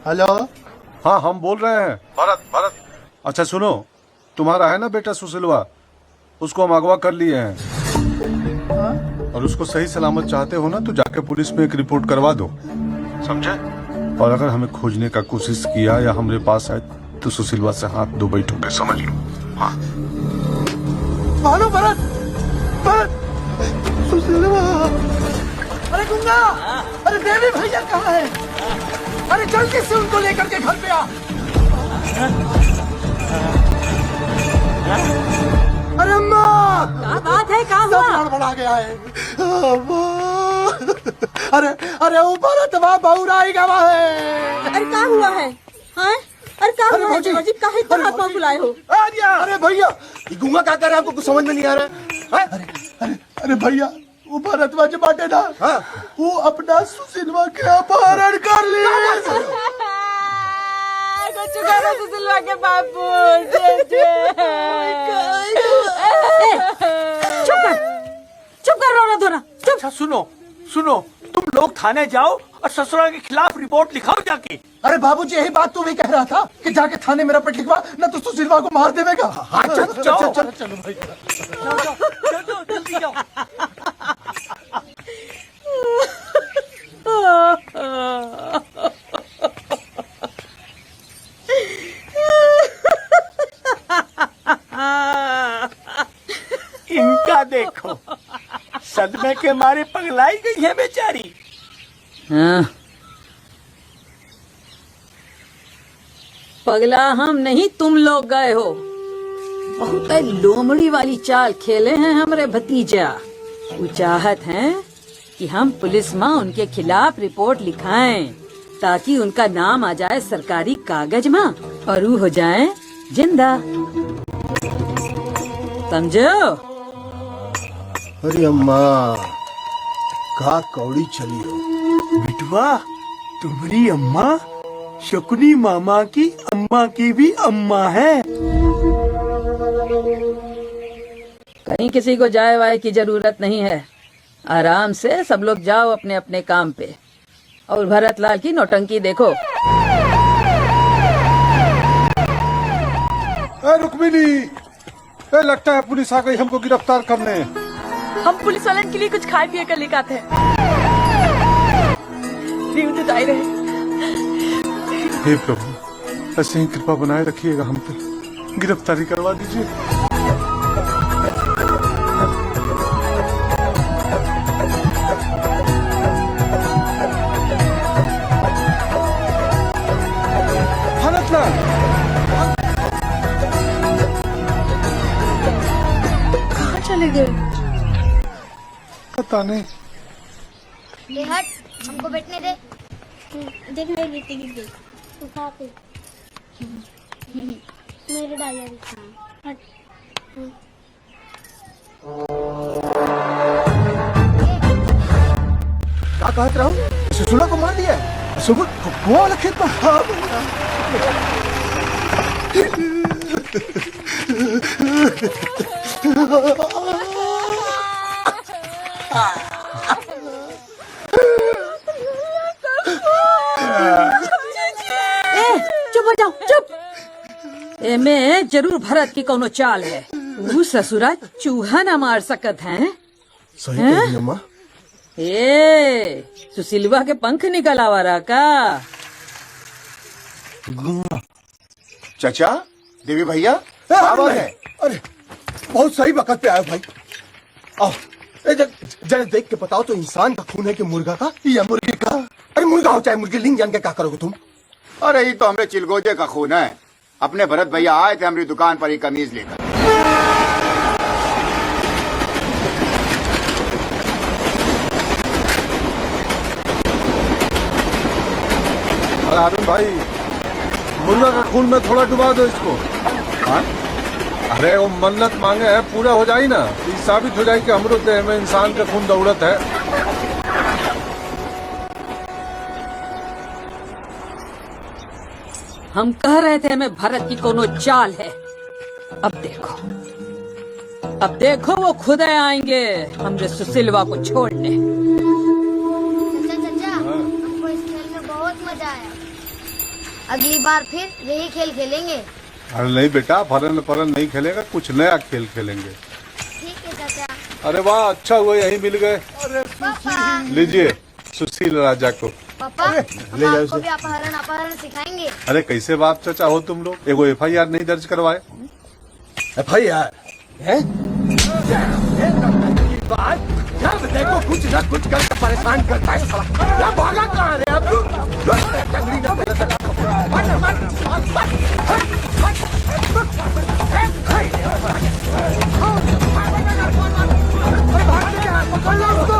Hello. हाँ हम बोल रहे हैं। भरत। अच्छा सुनो, तुम्हारा है ना बेटा सुशीलवा, उसको हम अगवा कर लिए हैं और उसको सही सलामत चाहते हो ना तो जाके पुलिस में एक रिपोर्ट करवा दो, समझे? और अगर हमें खोजने का कोशिश किया या हमारे पास आए तो सुशीलवा से हाथ दो बैठोगे, समझ लो। हाँ हेलो भरत। सुशीलवा। अरे गुंगा, अरे देवी भैया कहाँ है? अरे जल्दी से उनको लेकर के घर पे आ। अरे अम्मा, क्या बात है? क्या हुआ? सब गड़बड़ा गया है। अरे वो भरत वहाँ बहुराई गवा है। अरे क्या हुआ है? हाँ? अरे क्या अरे हुआ है? भौजी, भौजी काहे इतना हाथ पाँव फुलाए हो? अरे भैया, ये गुंगा क्या कर रहा है? आपको कुछ समझ में नहीं आ रहा है? अरे भैया, वो भरतवा जो बाटे ना, वो अपना सुशीलवा के अपहरण कर लिए। सुशीलवा के बापू। चुप कर रोना धोना। अच्छा सुनो, तुम लोग थाने जाओ और ससुराल के खिलाफ रिपोर्ट लिखाओ जाके। अरे बाबूजी, यही बात तू भी कह रहा था कि जाके थाने मेरा पट लिखवा, न तो सुशीलवा को मार देवेगा। चलो भाई, चलो जल्दी जाओ। इनका देखो, सदमे के मारे पगलाई गई है बेचारी। पगला हम नहीं, तुम लोग गए हो। बहुत लोमड़ी वाली चाल खेले हैं हमरे भतीजा। वो चाहत हैं कि हम पुलिस में उनके खिलाफ रिपोर्ट लिखाएं ताकि उनका नाम आ जाए सरकारी कागज में और वो हो जाए जिंदा, समझो? अरे अम्मा, का कौड़ी चली हो। बिटवा, तुम्हारी अम्मा शकुनी मामा की अम्मा की भी अम्मा है। कहीं किसी को जाए वाए की जरूरत नहीं है। आराम से सब लोग जाओ अपने अपने काम पे। और भरत लाल की नौटंकी देखो। रुक्मिनी, लगता है पुलिस आ गई हमको गिरफ्तार करने। हम पुलिस वाले के लिए कुछ खाए पिए कर लेकर आते हैं। तो आई रहे। हे प्रभु, ऐसे ही कृपा बनाए रखिएगा हम पे, गिरफ्तारी करवा दीजिए। भरत लाल, कहाँ चले गए? पता नहीं। ले हट, हमको बैठने दे। देख मेरी बेटी की देख, तू खा पे। मेरे डालिया दिखा। हट। क्या कहत रहा हूँ? सुशीला को मार दिया है? सुबह वो वाला खेत में। हाँ चुप हो जाओ, चुप। एमे जरूर भरत की कोनो चाल है। वो ससुरा चूहा न मार सकत हैं। सही कह रही अम्मा। सुशीलवा के पंख निकल आवा रहा का? चाचा, देवी भैया, अरे बहुत सही वक्त पे आए भाई। आओ, जरा देख के बताओ तो इंसान का खून है कि मुर्गा का या मुर्गी का? अरे मुर्गा हो चाहे मुर्गी, लिंग जान के क्या करोगे तुम? अरे ये तो हमरे चिलगोजे का खून है। अपने भरत भैया आए थे हमारी दुकान पर ही कमीज लेकर। अरे अरुण भाई, मुर्गा का खून में थोड़ा डुबा दो इसको। हाँ? अरे वो मन्नत मांगे है, पूरा हो जाए ना, ये साबित हो जाए कि हमरो देह में इंसान का खून दौड़त है। हम कह रहे थे हमें भरत की कोनो चाल है। अब देखो वो खुद आएंगे हमरे सुशीलवा को छोड़ने। चाचा, हमको इस खेल में बहुत मजा आया। अगली बार फिर यही खेल खेलेंगे। अरे नहीं बेटा, फरन फरन नहीं खेलेगा, कुछ नया खेल खेलेंगे। ठीक है चाचा। अरे वाह, अच्छा हुआ यहीं मिल गए। पापा लीजिए सुशील राजा को। पापा ले जाओ आपको भी अपहरण सिखाएंगे। अरे कैसे बाप चाचा हो तुम लोग, एगो FIR नहीं दर्ज करवाए। भाई यार है बात, जब देखो कुछ ना कुछ करके परेशान करता है साला। क्या भागा कहाँ रे अब? टंगड़ी ना मेरे साथ। पकड़ लो उसको।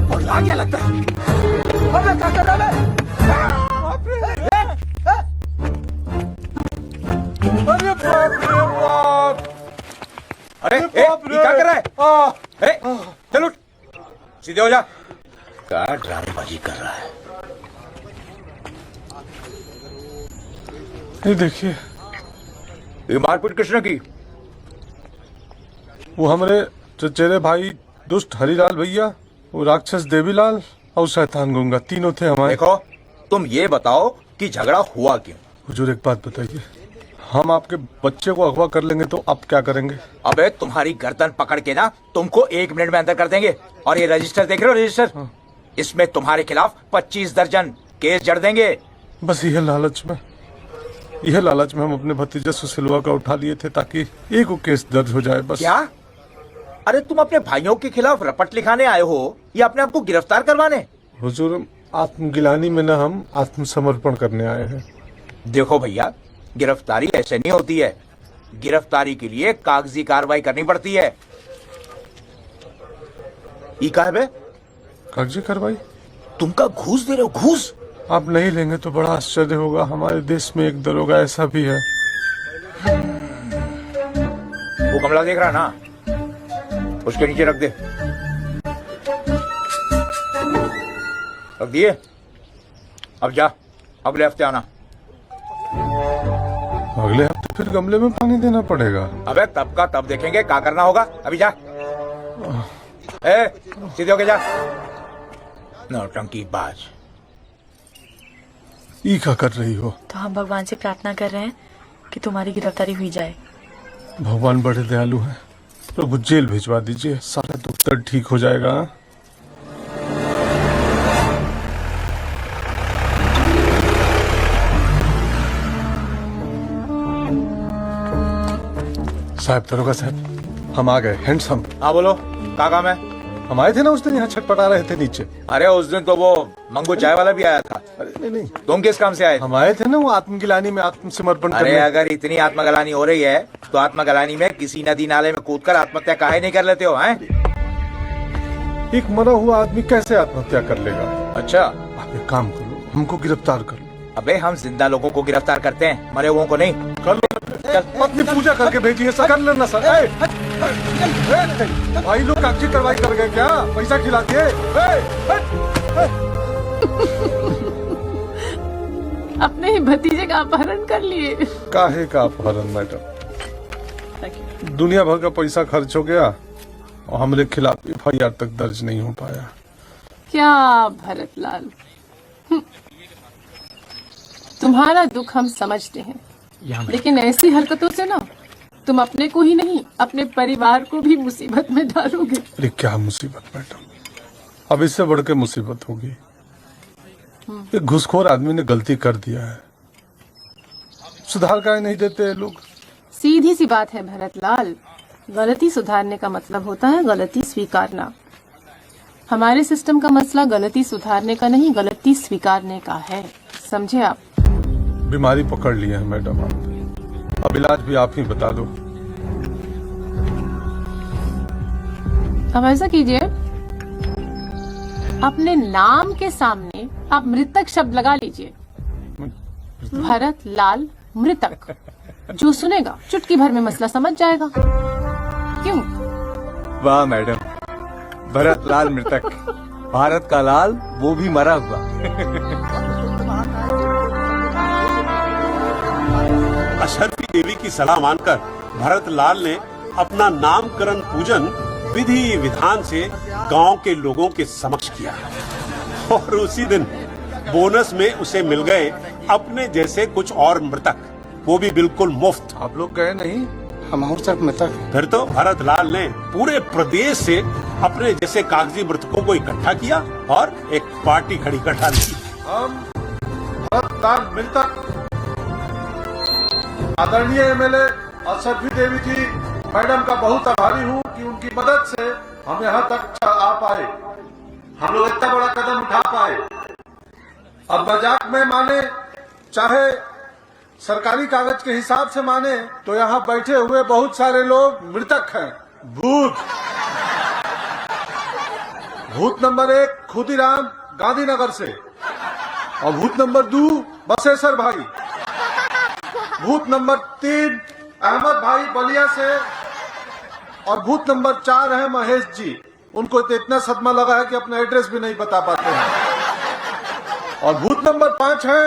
और आ क्या लगता है? अबे क्या कर रहा है? अरे बाप रे बाप! अरे ए, ये क्या कर रहा है? ए, चल उठ, सीधे हो जा। क्या ड्रामेबाजी कर रहा है? ये देखिए, ये मारपीट किसने की? वो हमारे चचेरे भाई दुष्ट हरिलाल भैया, वो राक्षस देवीलाल और शैतान गंगा, तीनों थे हमारे। देखो, तुम ये बताओ कि झगड़ा हुआ क्यों? हुजूर एक बात बताइए, हम आपके बच्चे को अगवा कर लेंगे तो आप क्या करेंगे? अबे तुम्हारी गर्दन पकड़ के ना तुमको 1 मिनट में अंदर कर देंगे। और ये रजिस्टर देख रहे हो, रजिस्टर, इसमें तुम्हारे खिलाफ 25 दर्जन केस जड़ देंगे। बस यह लालच में हम अपने भतीजे सुशीलवा का उठा लिए थे ताकि एक केस दर्ज हो जाए बस। क्या? अरे तुम अपने भाइयों के खिलाफ रपट लिखाने आए हो या अपने आप को गिरफ्तार करवाने? हुजूर, आत्मगिलानी में न हम आत्मसमर्पण करने आए हैं। देखो भैया, गिरफ्तारी ऐसे नहीं होती है। गिरफ्तारी के लिए कागजी कार्रवाई करनी पड़ती है। ये क्या है बे? कागजी कार्रवाई? तुमका घूस दे रहे हो, घूस? आप नहीं लेंगे तो बड़ा आश्चर्य होगा, हमारे देश में एक दरोगा ऐसा भी है। वो कमला देख रहा ना, उसके नीचे रख दे। रख दिए? अब जा, अगले हफ्ते आना। अगले हफ्ते फिर गमले में पानी देना पड़ेगा? अबे तब का तब देखेंगे, क्या करना होगा। अभी जा। ए, सीधे होके जा। नौटंकी बाज। ई क्या कर रही हो? तो हम भगवान से प्रार्थना कर रहे हैं कि तुम्हारी गिरफ्तारी हुई जाए। भगवान बड़े दयालु हैं, प्रभु जेल भिजवा दीजिए, सारा दुख दर्द ठीक हो जाएगा। साहब, दरोगा साहब, हम आ गए। हैंडसम। हाँ बोलो, क्या काम है? हम आए थे ना उस दिन, यहाँ छटपटा रहे थे नीचे। अरे उस दिन तो वो मंगू चाय वाला भी आया था। अरे नहीं, तुम किस काम से आए थे? हम आए थे ना वो आत्मगिलानी में आत्मसमर्पण अरे करने। अगर इतनी आत्मगलानी हो रही है तो आत्मगलानी में किसी नदी नाले में कूदकर आत्महत्या काहे नहीं कर लेते हो? हैं? एक मरा हुआ आदमी कैसे आत्महत्या कर लेगा? अच्छा, आप एक काम करो, हमको गिरफ्तार कर लो। अबे हम जिंदा लोगों को गिरफ्तार करते हैं, मरे हुओं को नहीं। कर लो, अपनी पूजा करके भेजिए सर। कर लेना सर। भाई लोग कागजी कार्रवाई कर गए क्या? पैसा खिला दिए? अपने ही भतीजे का अपहरण कर लिए। काहे का अपहरण मैडम? दुनिया भर का पैसा खर्च हो गया और हमारे खिलाफ FIR तक दर्ज नहीं हो पाया। क्या भरतलाल, तुम्हारा दुख हम समझते हैं, लेकिन ऐसी हरकतों से ना तुम अपने को ही नहीं अपने परिवार को भी मुसीबत में डालोगे। अरे क्या मुसीबत मैडम, अब इससे बढ़ के मुसीबत होगी। एक घुसखोर आदमी ने गलती कर दिया है, सुधार काहे नहीं देते लोग? सीधी सी बात है भरतलाल, गलती सुधारने का मतलब होता है गलती स्वीकारना। हमारे सिस्टम का मसला गलती सुधारने का नहीं, गलती स्वीकारने का है, समझे आप? बीमारी पकड़ ली है मैडम आप, अब इलाज भी आप ही बता दो। अब ऐसा कीजिए, अपने नाम के सामने आप मृतक शब्द लगा लीजिए। भरत लाल मृतक, जो सुनेगा चुटकी भर में मसला समझ जाएगा। क्यों? वाह मैडम, भरत लाल मृतक, भारत का लाल, वो भी मरा हुआ। अशरफी देवी की सलाह मानकर भरत लाल ने अपना नामकरण पूजन विधि विधान से गांव के लोगों के समक्ष किया और उसी दिन बोनस में उसे मिल गए अपने जैसे कुछ और मृतक, वो भी बिल्कुल मुफ्त। आप लोग गए नहीं? हम और सब मृतक। फिर तो भरत लाल ने पूरे प्रदेश से अपने जैसे कागजी मृतकों को इकट्ठा किया और एक पार्टी खड़ी कर डाली। हम भरत लाल मृतक आदरणीय एमएलए अशरफी देवी जी मैडम का बहुत आभारी हूँ कि उनकी मदद से हम यहाँ तक आ पाए, हम लोग इतना बड़ा कदम उठा पाए। अब मजाक में माने चाहे सरकारी कागज के हिसाब से माने तो यहाँ बैठे हुए बहुत सारे लोग मृतक हैं। भूत नंबर 1 खुदीराम गांधीनगर से, और भूत नंबर 2 बसेसर भाई, भूत नंबर 3 अहमद भाई बलिया से, और भूत नंबर 4 है महेश जी। उनको तो इतना सदमा लगा है कि अपना एड्रेस भी नहीं बता पाते हैं। और भूत नंबर 5 है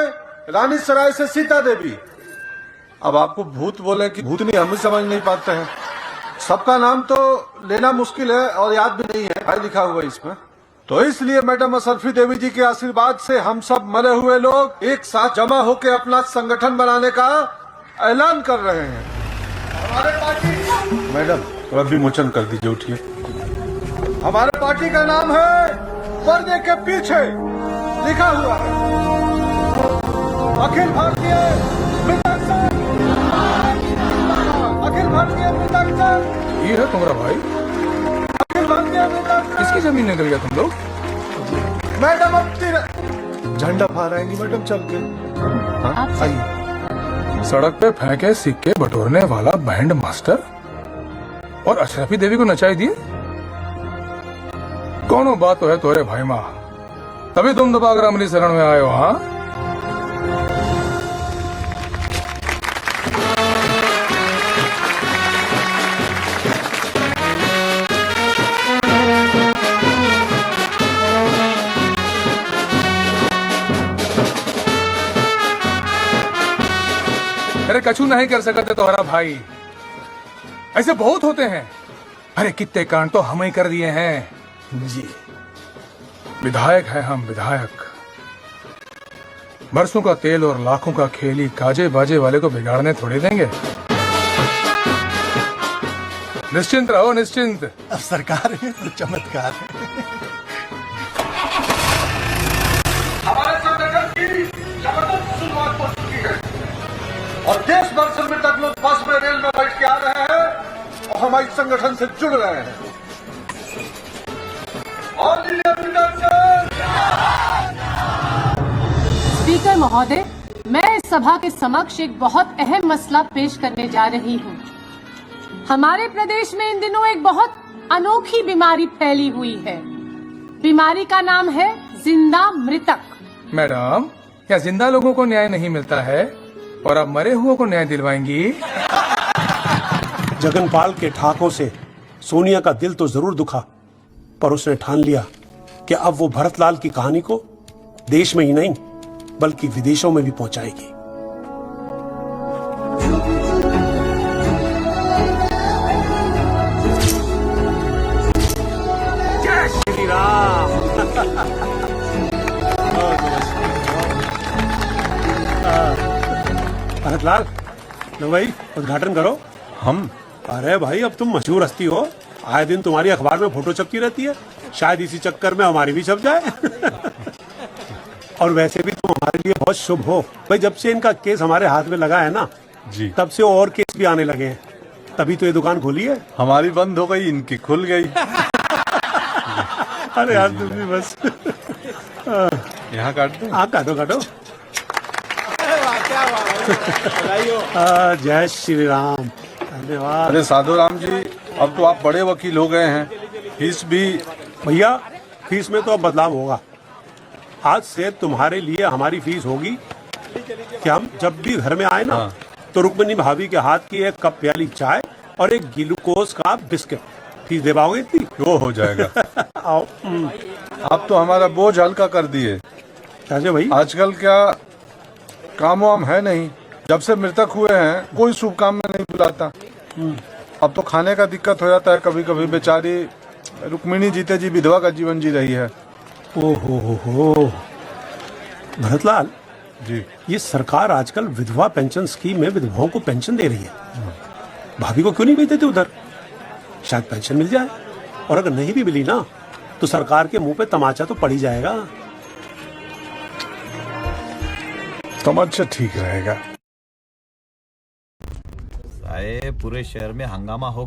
रानी सराय से सीता देवी। अब आपको भूत बोले कि भूतनी, हम भी समझ नहीं पाते हैं। सबका नाम तो लेना मुश्किल है और याद भी नहीं है, भाई लिखा हुआ इसमें। तो इसलिए मैडम अशरफी देवी जी के आशीर्वाद से हम सब मरे हुए लोग एक साथ जमा होकर अपना संगठन बनाने का ऐलान कर रहे हैं। हमारे पार्टी, मैडम थोड़ा विमोचन कर दीजिए, उठिए। हमारे पार्टी का नाम है पर्दे के पीछे, लिखा हुआ है अखिल भारतीय मृतक संघ, अखिल भारतीय मृतक संघ। ये है तुम्हारा भाई? अखिल भारतीय मृतक संघ। किसकी जमीन निकल गया तुम लोग? मैडम अब झंडा फहराएंगी मैडम चल के। हाँ, आइए। सड़क पे फेंके सिक्के बटोरने वाला बैंड मास्टर और अशरफी देवी को नचाई दिए। कौनो बात तो है तोरे भाई माँ, तभी तुम दबाकर अमली शरण में आए हो। हाँ, अरे कछु नहीं कर सकते तुम्हारा भाई, ऐसे बहुत होते हैं। अरे कितने कांड तो हम ही कर दिए हैं जी। विधायक है हम, विधायक। बरसों का तेल और लाखों का खेली काजे बाजे वाले को बिगाड़ने थोड़ी देंगे। निश्चिंत रहो, निश्चिंत। अब सरकार है तो चमत्कार है। हमारे संगठन की जबरदस्त शुरुआत हो चुकी है और देश भर से मृतक लोग बस में, रेल में बैठ के आ रहे हैं और हमारे संगठन से जुड़ रहे हैं। और स्पीकर महोदय, मैं इस सभा के समक्ष एक बहुत अहम मसला पेश करने जा रही हूँ। हमारे प्रदेश में इन दिनों एक बहुत अनोखी बीमारी फैली हुई है। बीमारी का नाम है जिंदा मृतक। मैडम, क्या जिंदा लोगों को न्याय नहीं मिलता है और अब मरे हुओं को न्याय दिलवाएंगी? जगनपाल के ठाकों से सोनिया का दिल तो जरूर दुखा, पर उसने ठान लिया कि अब वो भरतलाल की कहानी को देश में ही नहीं बल्कि विदेशों में भी पहुंचाएगी। जय श्री राम। भरतलाल, लो भाई उद्घाटन करो। हम? अरे भाई, अब तुम मशहूर हस्ती हो, आए दिन तुम्हारी अखबार में फोटो छपती रहती है, शायद इसी चक्कर में हमारी भी छप जाए। और वैसे भी तुम हमारे लिए बहुत शुभ हो भाई। जब से इनका केस हमारे हाथ में लगा है ना जी, तब से और केस भी आने लगे हैं, तभी तो ये दुकान खोली है। हमारी बंद हो गई, इनकी खुल गई। अरे यार तुम भी बस। यहाँ काट दो। हाँ काटो काटो। जय श्री राम। धन्यवाद। अरे साधु राम जी, अब तो आप बड़े वकील हो गए हैं, फीस भी। भैया, फीस में तो अब बदलाव होगा। आज से तुम्हारे लिए हमारी फीस होगी कि हम जब भी घर में आए ना, तो रुक्मिणी भाभी के हाथ की एक कप प्याली चाय और एक ग्लूकोज का बिस्किट। फीस दे पाओगे इतनी? वो हो जाएगा। आओ। आप तो हमारा बोझ हल्का कर दिए। कैसे भाई? आजकल क्या काम वाम है नहीं, जब से मृतक हुए हैं कोई शुभ काम में नहीं बुलाता। अब तो खाने का दिक्कत हो जाता है कभी कभी। बेचारी रुक्मिणी जीते जी विधवा का जीवन जी रही है। ओहो भरतलाल जी, ये सरकार आजकल विधवा पेंशन स्कीम में विधवाओं को पेंशन दे रही है। भाभी को क्यों नहीं भेज देते उधर? शायद पेंशन मिल जाए। और अगर नहीं भी मिली ना तो सरकार के मुंह पे तमाचा तो पड़ ही जाएगा। तमाचा ठीक रहेगा। पूरे शहर में हंगामा हो